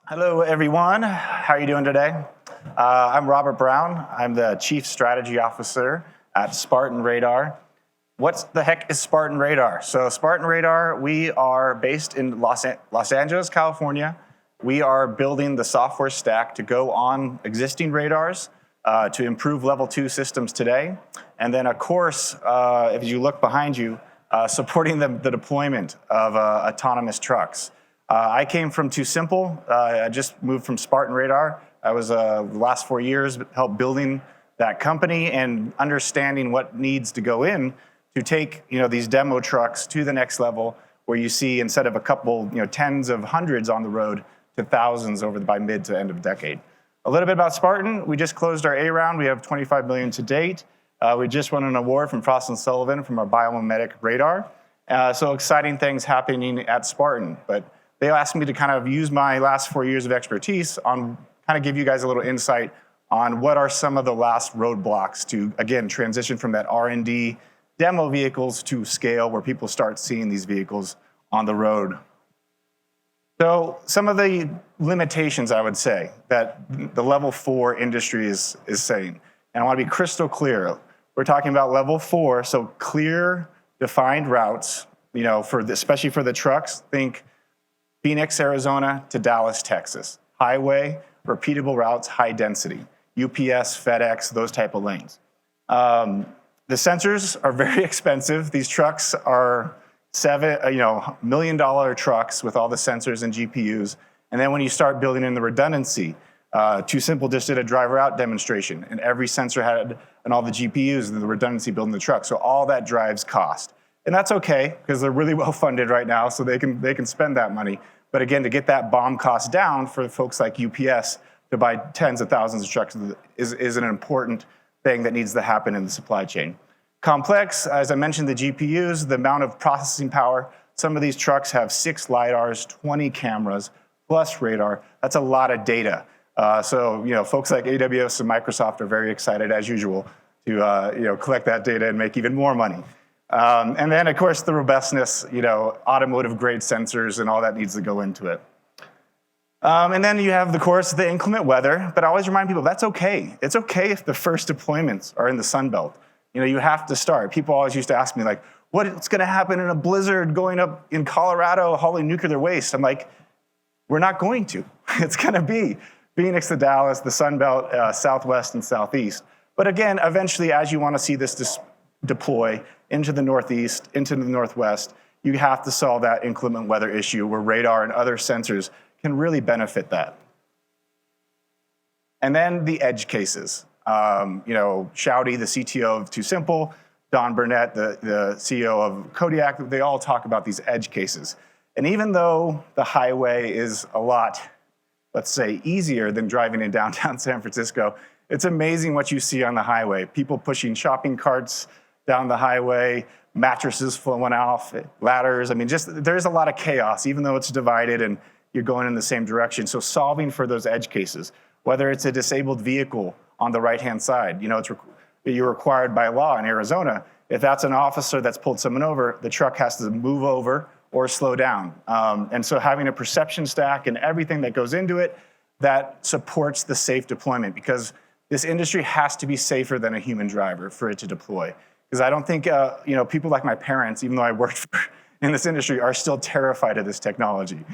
Hello, everyone. How are you doing today? I'm Robert Brown. I'm the Chief Strategy Officer at Spartan Radar. What the heck is Spartan Radar? So Spartan Radar, we are based in Los Angeles, California. We are building the software stack to go on existing radars to improve level 2 systems today. And then, of course, if you look behind you, supporting the deployment of autonomous trucks. I came from Too Simple. I just moved from Spartan Radar. I was the last 4 years helped building that company and understanding what needs to go in to take these demo trucks to the next level, where you see instead of a couple tens of hundreds on the road to thousands by mid to end of decade. A little bit about Spartan. We just closed our A round. We have 25 million to date. We just won an award from Frost & Sullivan from our biomimetic radar. So exciting things happening at Spartan. But they asked me to kind of use my last 4 years of expertise on kind of give you guys a little insight on what are some of the last roadblocks to, again, transition from that R&D demo vehicles to scale where people start seeing these vehicles on the road. So some of the limitations, I would say, that the level 4 industry is saying, and I want to be crystal clear. We're talking about level 4, so clear, defined routes, especially for the trucks. Think Phoenix, Arizona to Dallas, Texas. Highway, repeatable routes, high density. UPS, FedEx, those type of lanes. The sensors are very expensive. These trucks are $1 million trucks with all the sensors and GPUs. And then when you start building in the redundancy, Too Simple just did a driver out demonstration, and every sensor had and all the GPUs and the redundancy building the truck. So all that drives cost. And that's okay, because they're really well funded right now, so they can spend that money. But again, to get that BOM cost down for folks like UPS to buy tens of thousands of trucks is an important thing that needs to happen in the supply chain. Complex, as I mentioned, the GPUs, the amount of processing power. Some of these trucks have 6 LiDARs, 20 cameras, plus radar. That's a lot of data. So folks like AWS and Microsoft are very excited, as usual, to collect that data and make even more money. And then, of course, the robustness, automotive-grade sensors and all that needs to go into it. And then you have, of course, the inclement weather. But I always remind people, that's okay. It's okay if the first deployments are in the Sun Belt. You have to start. People always used to ask me, like, what's going to happen in a blizzard going up in Colorado hauling nuclear waste? I'm like, we're not going to. It's going to be Phoenix to Dallas, the Sun Belt, Southwest and Southeast. But again, eventually, as you want to see this deploy into the Northeast, into the Northwest, you have to solve that inclement weather issue where radar and other sensors can really benefit that. And then the edge cases. Shouty, the CTO of Too Simple, Don Burnett, the CEO of Kodiak, they all talk about these edge cases. And even though the highway is a lot, let's say, easier than driving in downtown San Francisco, it's amazing what you see on the highway. People pushing shopping carts down the highway, mattresses flowing off, ladders. There's a lot of chaos, even though it's divided and you're going in the same direction. So solving for those edge cases, whether it's a disabled vehicle on the right-hand side, you're required by law in Arizona. If that's an officer that's pulled someone over, the truck has to move over or slow down. And so having a perception stack and everything that goes into it that supports the safe deployment, because this industry has to be safer than a human driver for it to deploy. Because I don't think people like my parents, even though I worked in this industry, are still terrified of this technology.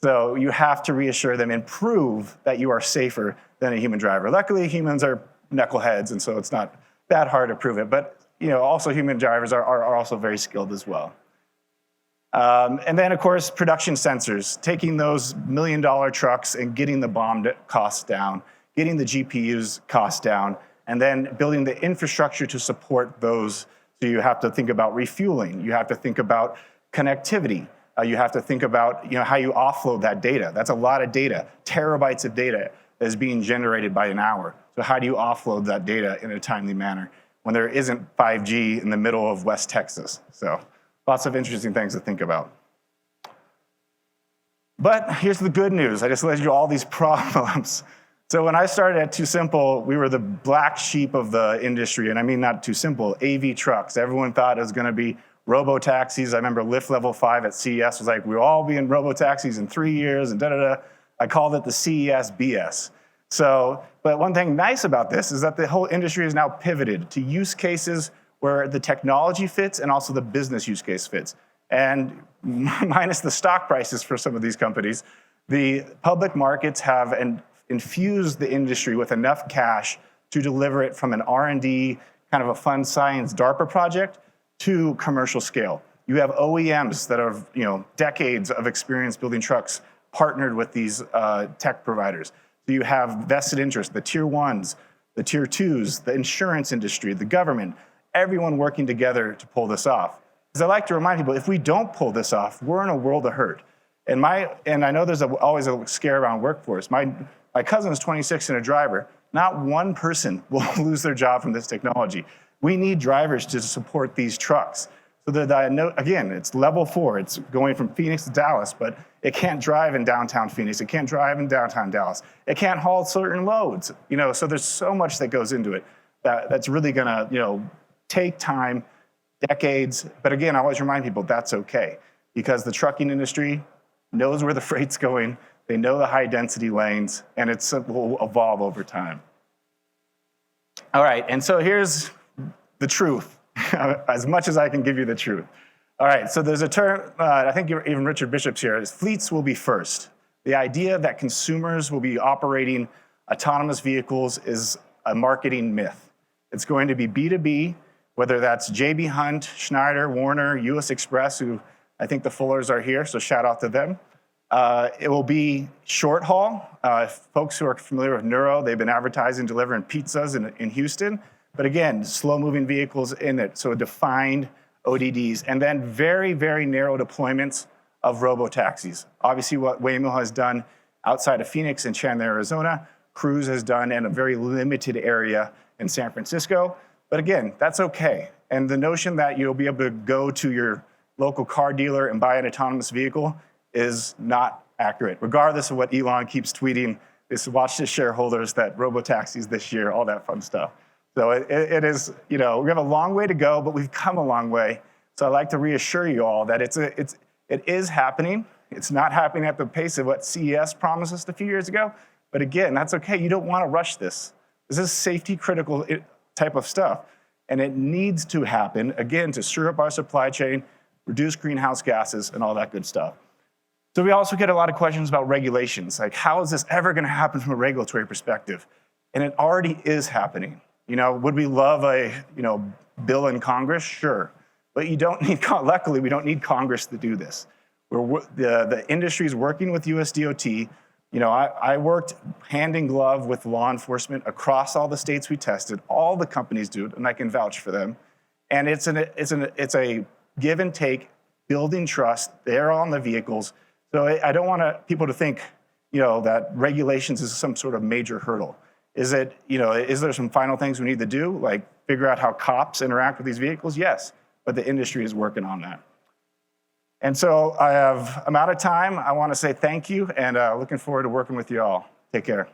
So you have to reassure them and prove that you are safer than a human driver. Luckily, humans are knuckleheads, and so it's not that hard to prove it. But also human drivers are also very skilled as well. And then, of course, production sensors, taking those $1 million trucks and getting the BOM costs down, getting the GPUs costs down, and then building the infrastructure to support those. So you have to think about refueling. You have to think about connectivity. You have to think about how you offload that data. That's a lot of data, terabytes of data that is being generated by an hour. So how do you offload that data in a timely manner when there isn't 5G in the middle of West Texas? So lots of interesting things to think about. But here's the good news. I just listed you all these problems. So when I started at Too Simple, we were the black sheep of the industry, and I mean not Too Simple, AV trucks. Everyone thought it was going to be robo-taxis. I remember Lyft Level 5 at CES was like, we'll all be in robo-taxis in 3 years, and da-da-da. I called it the CES BS. So, but one thing nice about this is that the whole industry is now pivoted to use cases where the technology fits and also the business use case fits. And minus the stock prices for some of these companies, the public markets have infused the industry with enough cash to deliver it from an R&D, kind of a fun science DARPA project, to commercial scale. You have OEMs that have decades of experience building trucks partnered with these tech providers. So you have vested interest, the tier ones, the tier twos, the insurance industry, the government, everyone working together to pull this off. Because I like to remind people, if we don't pull this off, we're in a world of hurt. And I know there's always a scare around workforce. My cousin is 26 and a driver. Not one person will lose their job from this technology. We need drivers to support these trucks. So that, again, it's level 4. It's going from Phoenix to Dallas, but it can't drive in downtown Phoenix. It can't drive in downtown Dallas. It can't haul certain loads. So there's so much that goes into it that's really gonna, take time, decades. But again, I always remind people that's okay, because the trucking industry knows where the freight's going. They know the high density lanes, and it will evolve over time. All right, and so here's the truth, as much as I can give you the truth. All right, so there's a term, I think even Richard Bishop's here, is fleets will be first. The idea that consumers will be operating autonomous vehicles is a marketing myth. It's going to be B2B, whether that's J.B. Hunt, Schneider, Warner, US Express, who I think the Fullers are here, so shout out to them. It will be short haul. Folks who are familiar with Neuro, they've been advertising delivering pizzas in Houston. But again, slow-moving vehicles in it, so defined ODDs. And then very, very narrow deployments of robo-taxis. Obviously, what Waymo has done outside of Phoenix and Chandler, Arizona, Cruise has done in a very limited area in San Francisco. But again, that's okay. And the notion that you'll be able to go to your local car dealer and buy an autonomous vehicle is not accurate, regardless of what Elon keeps tweeting. Is watch the shareholders that robo-taxis this year, all that fun stuff. So it is, we have a long way to go, but we've come a long way. So I'd like to reassure you all that it is happening. It's not happening at the pace of what CES promised us a few years ago. But again, that's okay. You don't want to rush this. This is safety critical type of stuff. And it needs to happen, again, to stir up our supply chain, reduce greenhouse gases, and all that good stuff. So we also get a lot of questions about regulations, like how is this ever going to happen from a regulatory perspective? And it already is happening. Would we love a bill in Congress? Sure, but you don't need. Luckily, we don't need Congress to do this. The industry is working with USDOT. I worked hand in glove with law enforcement across all the states we tested. All the companies do it, and I can vouch for them. And it's a give and take, building trust. They're on the vehicles. So I don't want people to think, that regulations is some sort of major hurdle. Is there some final things we need to do, like figure out how cops interact with these vehicles? Yes, but the industry is working on that. And so I'm out of time. I want to say thank you, and looking forward to working with you all. Take care.